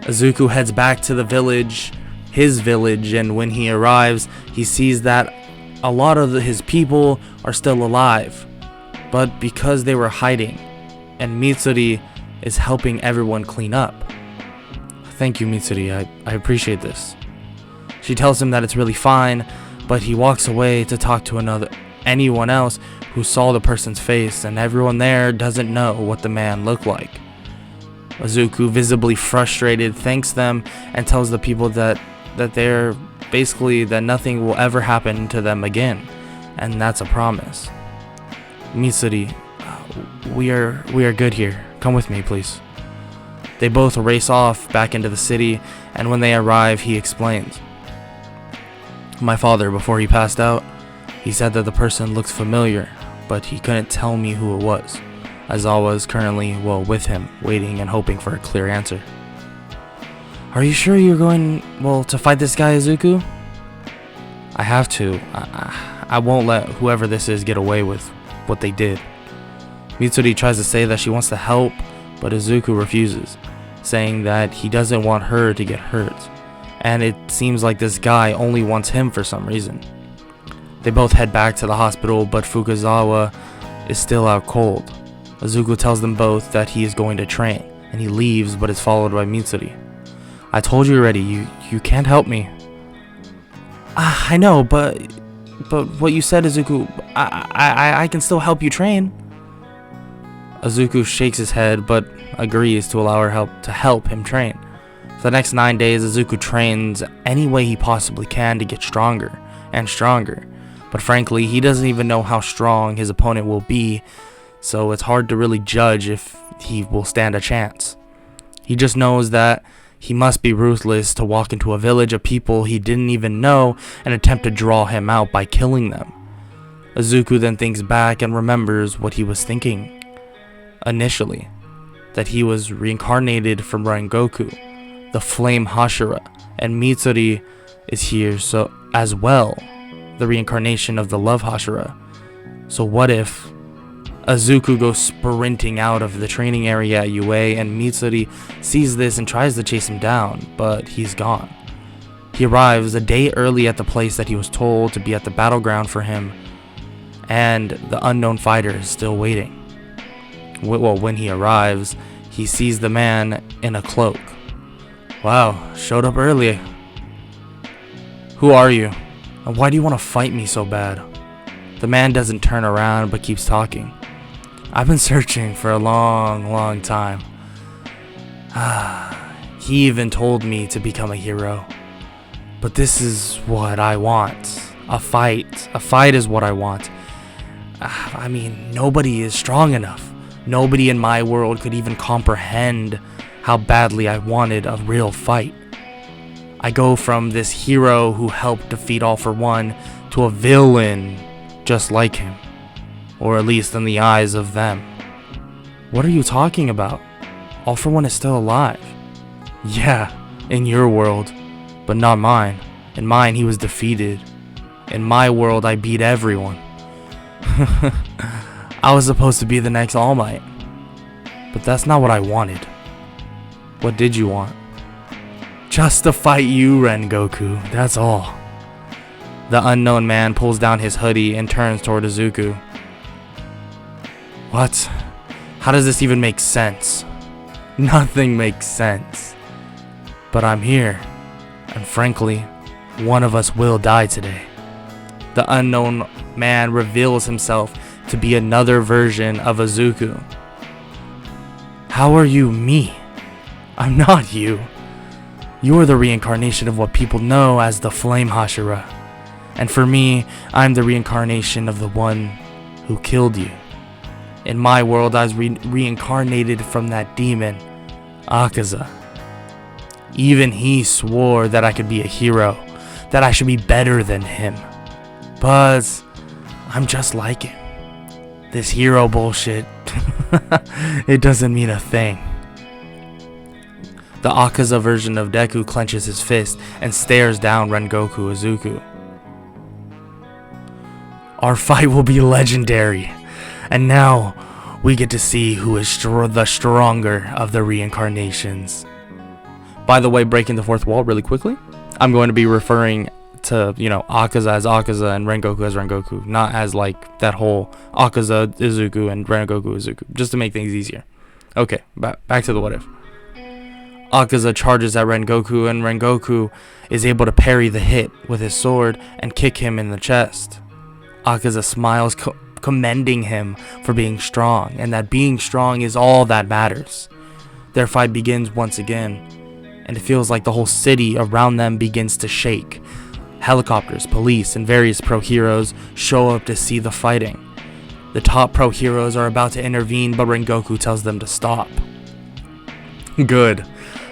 S1: Izuku heads back to the village, his village, and when he arrives, he sees that a lot of his people are still alive, but because they were hiding, and Mitsuri is helping everyone clean up. Thank you, Mitsuri, I appreciate this. She tells him that it's really fine, but he walks away to talk to anyone else who saw the person's face, and everyone there doesn't know what the man looked like. Izuku, visibly frustrated, thanks them and tells the people that they're basically that nothing will ever happen to them again, and that's a promise. Mitsuri, we are good here. Come with me, please. They both race off back into the city, and when they arrive, he explains. My father, before he passed out, he said that the person looked familiar, but he couldn't tell me who it was. Aizawa is currently, with him, waiting and hoping for a clear answer. Are you sure you're going, to fight this guy, Izuku? I have to. I won't let whoever this is get away with what they did. Mitsuri tries to say that she wants to help, but Izuku refuses, saying that he doesn't want her to get hurt, and it seems like this guy only wants him for some reason. They both head back to the hospital, but Fukazawa is still out cold. Izuku tells them both that he is going to train, and he leaves but is followed by Mitsuri. I told you already, you can't help me. I know, but what you said, Izuku, I can still help you train. Izuku shakes his head, but agrees to allow her to help him train. For the next 9 days, Izuku trains any way he possibly can to get stronger and stronger. But frankly, he doesn't even know how strong his opponent will be, so it's hard to really judge if he will stand a chance. He just knows that he must be ruthless to walk into a village of people he didn't even know and attempt to draw him out by killing them. Izuku then thinks back and remembers what he was thinking initially, that he was reincarnated from Rengoku, the flame Hashira, and Mitsuri is here so as well, the reincarnation of the love Hashira. So what if Izuku goes sprinting out of the training area at UA, and Mitsuri sees this and tries to chase him down, but he's gone. He arrives a day early at the place that he was told to be at the battleground for him, and the unknown fighter is still waiting. When he arrives, he sees the man in a cloak. Wow, showed up early. Who are you? And why do you want to fight me so bad? The man doesn't turn around but keeps talking. I've been searching for a long time. He even told me to become a hero. But this is what I want. A fight. A fight is what I want. I mean, nobody is strong enough. Nobody in my world could even comprehend how badly I wanted a real fight. I go from this hero who helped defeat All For One to a villain just like him. Or at least in the eyes of them. What are you talking about? All For One is still alive. Yeah, in your world, but not mine. In mine, he was defeated. In my world, I beat everyone. I was supposed to be the next All Might. But that's not what I wanted. What did you want? Just to fight you, Rengoku, that's all. The unknown man pulls down his hoodie and turns toward Izuku. What? How does this even make sense? Nothing makes sense. But I'm here, and frankly, one of us will die today. The unknown man reveals himself to be another version of Izuku. How are you me? I'm not you. You're the reincarnation of what people know as the Flame Hashira. And for me, I'm the reincarnation of the one who killed you. In my world, I was reincarnated from that demon, Akaza. Even he swore that I could be a hero, that I should be better than him. But I'm just like him. This hero bullshit, it doesn't mean a thing. The Akaza version of Deku clenches his fist and stares down Rengoku Izuku. Our fight will be legendary. And now, we get to see who is the stronger of the reincarnations. By the way, breaking the fourth wall really quickly, I'm going to be referring to, Akaza as Akaza and Rengoku as Rengoku, not as like that whole Akaza Izuku and Rengoku Izuku, just to make things easier. Okay, back to the what if. Akaza charges at Rengoku, and Rengoku is able to parry the hit with his sword and kick him in the chest. Akaza smiles, commending him for being strong, and that being strong is all that matters. Their fight begins once again, and it feels like the whole city around them begins to shake. Helicopters, police, and various pro heroes show up to see the fighting. The top pro heroes are about to intervene, but Rengoku tells them to stop. Good.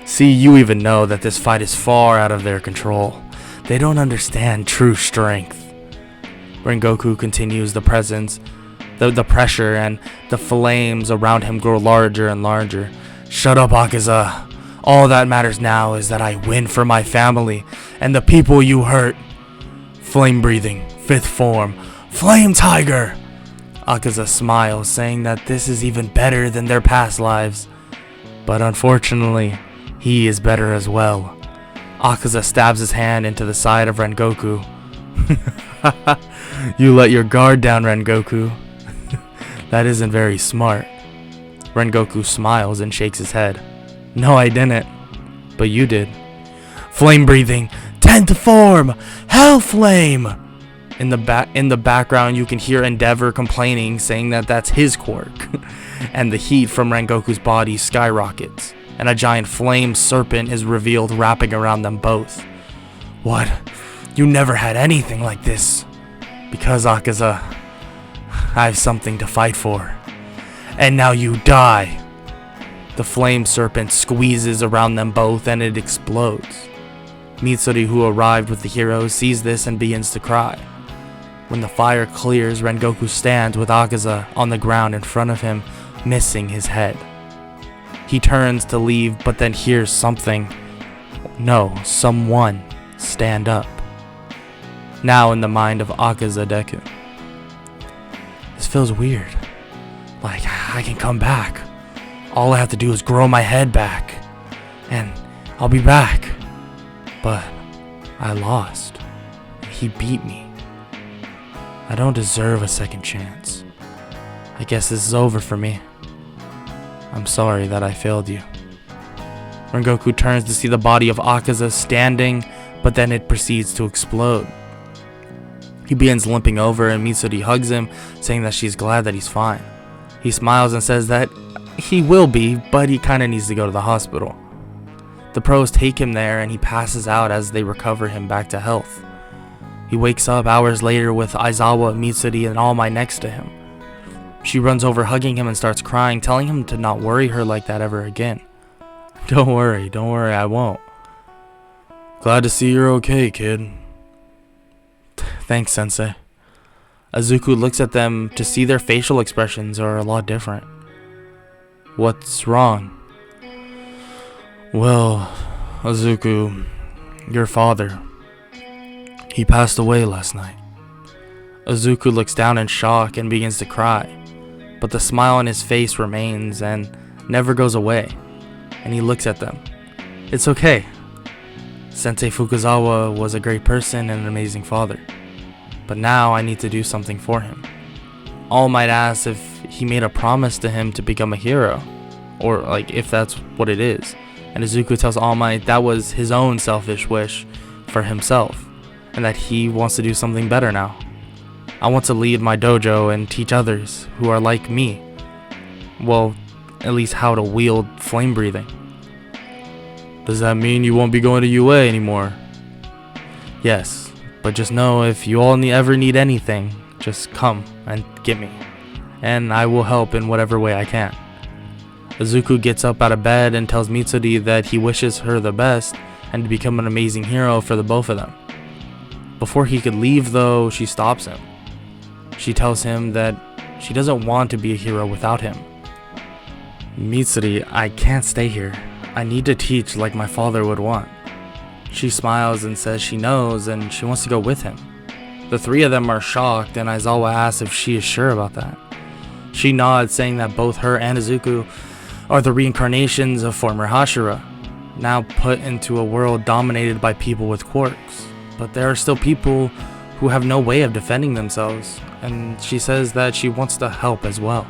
S1: See, you even know that this fight is far out of their control. They don't understand true strength. Rengoku continues the pressure, and the flames around him grow larger and larger. Shut up, Akaza. All that matters now is that I win for my family and the people you hurt. Flame breathing, fifth form, flame tiger. Akaza smiles, saying that this is even better than their past lives. But unfortunately, he is better as well. Akaza stabs his hand into the side of Rengoku. You let your guard down, Rengoku. That isn't very smart. Rengoku smiles and shakes his head. No, I didn't. But you did. Flame breathing, 10th form, hell flame. In the background, you can hear Endeavor complaining, saying that that's his quirk. And the heat from Rengoku's body skyrockets, and a giant flame serpent is revealed wrapping around them both. What? You never had anything like this. Because, Akaza, I have something to fight for. And now you die. The flame serpent squeezes around them both and it explodes. Mitsuri, who arrived with the heroes, sees this and begins to cry. When the fire clears, Rengoku stands with Akaza on the ground in front of him, missing his head. He turns to leave, but then hears someone stand up. Now in the mind of Akaza Deku. This feels weird. Like I can come back. All I have to do is grow my head back, and I'll be back. But I lost. He beat me. I don't deserve a second chance. I guess this is over for me. I'm sorry that I failed you. Rengoku turns to see the body of Akaza standing, but then it proceeds to explode. He begins limping over, and Mitsuri hugs him, saying that she's glad that he's fine. He smiles and says that he will be, but he kinda needs to go to the hospital. The pros take him there, and he passes out as they recover him back to health. He wakes up hours later with Aizawa, Mitsuri, and All Might next to him. She runs over hugging him and starts crying, telling him to not worry her like that ever again. Don't worry, I won't. Glad to see you're okay, kid. Thanks, Sensei. Izuku looks at them to see their facial expressions are a lot different. What's wrong? Well, Izuku, your father, he passed away last night. Izuku looks down in shock and begins to cry, but the smile on his face remains and never goes away, and he looks at them. It's okay. Sensei Fukuzawa was a great person and an amazing father, but now I need to do something for him. All Might ask if he made a promise to him to become a hero, or like if that's what it is, and Izuku tells All Might that was his own selfish wish for himself, and that he wants to do something better now. I want to lead my dojo and teach others who are like me, well, at least how to wield flame breathing. Does that mean you won't be going to UA anymore? Yes, but just know if you all ever need anything, just come and get me, and I will help in whatever way I can. Izuku gets up out of bed and tells Mitsuri that he wishes her the best and to become an amazing hero for the both of them. Before he could leave though, she stops him. She tells him that she doesn't want to be a hero without him. Mitsuri, I can't stay here. I need to teach like my father would want. She smiles and says she knows and she wants to go with him. The three of them are shocked, and Aizawa asks if she is sure about that. She nods, saying that both her and Izuku are the reincarnations of former Hashira, now put into a world dominated by people with quirks. but there are still people who have no way of defending themselves, and she says that she wants to help as well.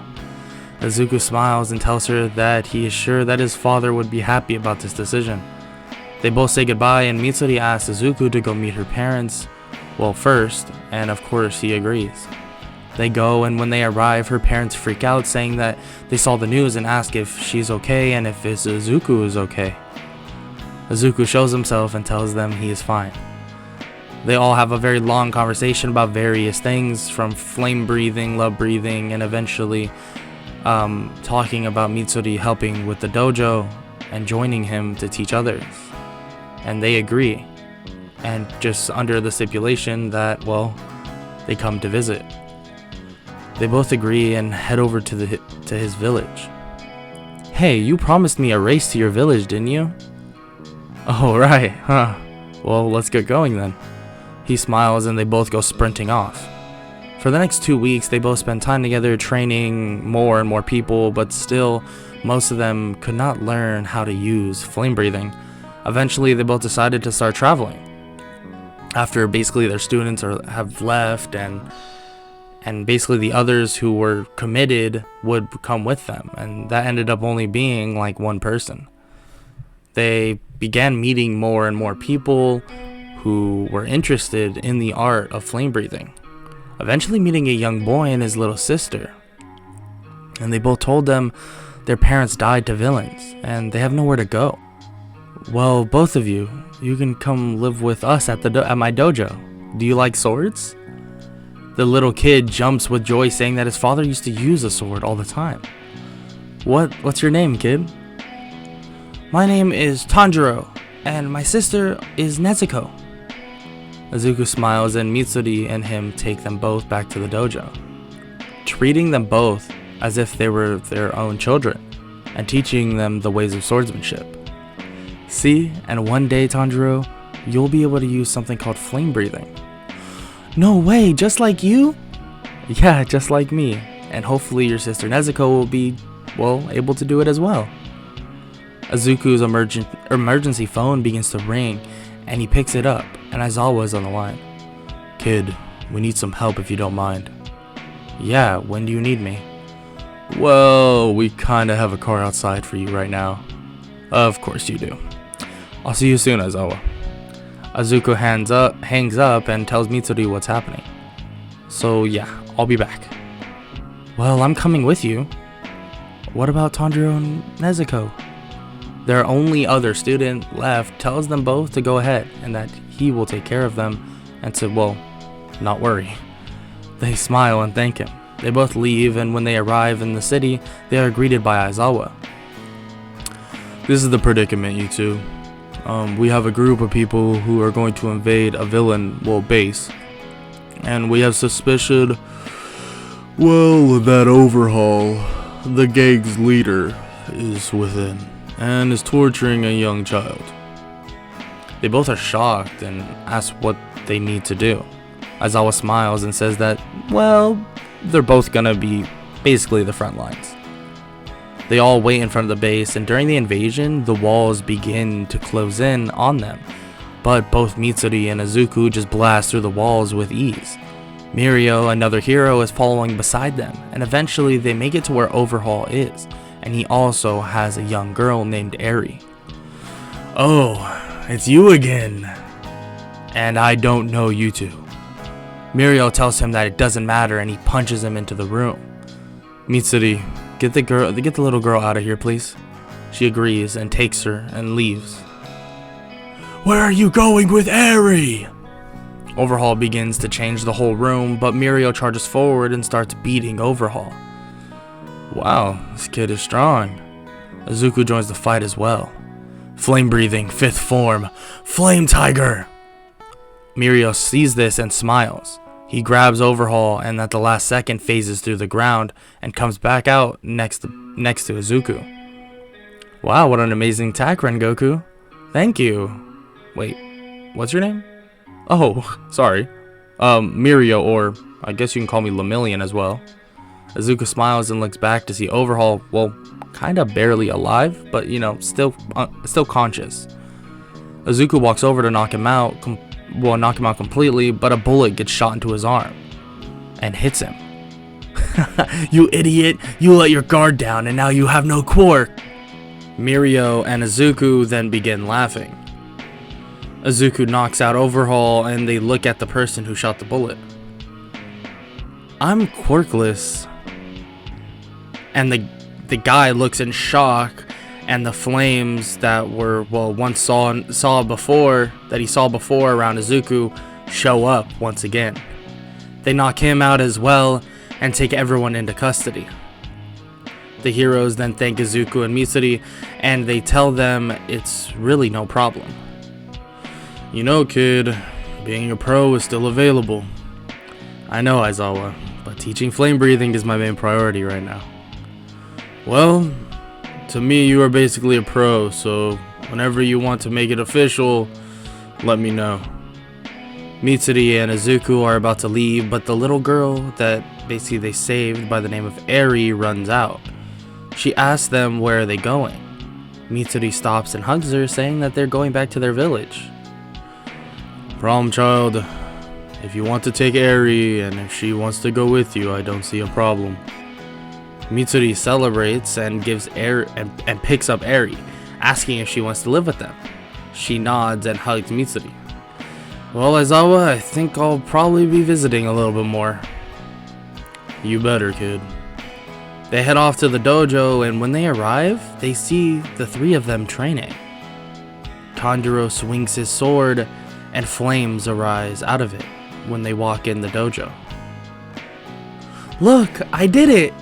S1: Izuku smiles and tells her that he is sure that his father would be happy about this decision. They both say goodbye, and Mitsuri asks Izuku to go meet her parents, well, first, and of course he agrees. They go, and when they arrive, her parents freak out, saying that they saw the news and ask if she's okay and if Izuku is okay. Izuku shows himself and tells them he is fine. They all have a very long conversation about various things, from flame breathing, love breathing, and eventually talking about Mitsuri helping with the dojo and joining him to teach others. And they agree, and just under the stipulation that, well, they come to visit. They both agree and head over to his village. Hey, you promised me a race to your village, didn't you? Oh, right, huh. Well, let's get going then. He smiles and they both go sprinting off. For the next 2 weeks, they both spend time together training more and more people, but still, most of them could not learn how to use flame breathing. Eventually, they both decided to start traveling. After basically their students have left, and basically the others who were committed would come with them, and that ended up only being like one person. They began meeting more and more people who were interested in the art of flame breathing, eventually meeting a young boy and his little sister. And they both told them their parents died to villains and they have nowhere to go. Well, both of you can come live with us at my dojo. Do you like swords? The little kid jumps with joy, saying that his father used to use a sword all the time. What's your name, kid? My name is Tanjiro, and my sister is Nezuko. Izuku smiles, and Mitsuri and him take them both back to the dojo, treating them both as if they were their own children, and teaching them the ways of swordsmanship. See, and one day, Tanjiro, you'll be able to use something called flame breathing. No way, just like you? Yeah, just like me, and hopefully your sister Nezuko will be, well, able to do it as well. Izuku's emergency phone begins to ring, and he picks it up, and Aizawa is on the line. Kid, we need some help if you don't mind. Yeah, when do you need me? Well, we kinda have a car outside for you right now. Of course you do. I'll see you soon, Aizawa. Izuku hangs up and tells Mitsuri what's happening. So yeah, I'll be back. Well, I'm coming with you. What about Tanjiro and Nezuko? Their only other student left tells them both to go ahead and that he will take care of them and to, well, not worry. They smile and thank him. They both leave, and when they arrive in the city, they are greeted by Aizawa. This is the predicament, you two. We have a group of people who are going to invade a villain, base. And we have suspicion, that Overhaul, the gang's leader, is within and is torturing a young child. They both are shocked and ask what they need to do. Aizawa smiles and says that, they're both gonna be basically the front lines. They all wait in front of the base, and during the invasion, the walls begin to close in on them. But both Mitsuri and Izuku just blast through the walls with ease. Mirio, another hero, is following beside them, and eventually they make it to where Overhaul is, and he also has a young girl named Eri. Oh, it's you again. And I don't know you two. Mirio tells him that it doesn't matter, and he punches him into the room. Mitsuri, get the little girl out of here, please. She agrees and takes her and leaves. Where are you going with Eri? Overhaul begins to change the whole room, but Mirio charges forward and starts beating Overhaul. Wow, this kid is strong. Izuku joins the fight as well. Flame breathing, 5th form, Flame Tiger! Mirio sees this and smiles. He grabs Overhaul and at the last second phases through the ground and comes back out next to Izuku. Wow, what an amazing attack, Rengoku. Thank you. Wait, what's your name? Oh, sorry. Mirio, or I guess you can call me Lemillion as well. Izuku smiles and looks back to see Overhaul, kinda barely alive, but still conscious. Izuku walks over to knock him out, well, knock him out completely, but a bullet gets shot into his arm and hits him. You idiot, you let your guard down and now you have no quirk. Mirio and Izuku then begin laughing. Izuku knocks out Overhaul and they look at the person who shot the bullet. I'm quirkless. And the guy looks in shock, and the flames that were, well, once saw before around Izuku show up once again. They knock him out as well and take everyone into custody. The heroes then thank Izuku and Mitsuri, and they tell them it's really no problem.
S2: You know, kid, being a pro is still available.
S1: I know, Aizawa, but teaching flame breathing is my main priority right now.
S2: Well, to me you are basically a pro, so whenever you want to make it official, let me know.
S1: Mitsuri and Izuku are about to leave, but the little girl that basically they saved by the name of Eri runs out. She asks them where are they going. Mitsuri stops and hugs her, saying that they're going back to their village.
S2: Problem child, if you want to take Eri and if she wants to go with you, I don't see a problem.
S1: Mitsuri celebrates and gives and picks up Eri, asking if she wants to live with them. She nods and hugs Mitsuri. Well, Aizawa, I think I'll probably be visiting a little bit more.
S2: You better, kid.
S1: They head off to the dojo, and when they arrive, they see the three of them training. Tanjiro swings his sword, and flames arise out of it when they walk in the dojo. Look, I did it!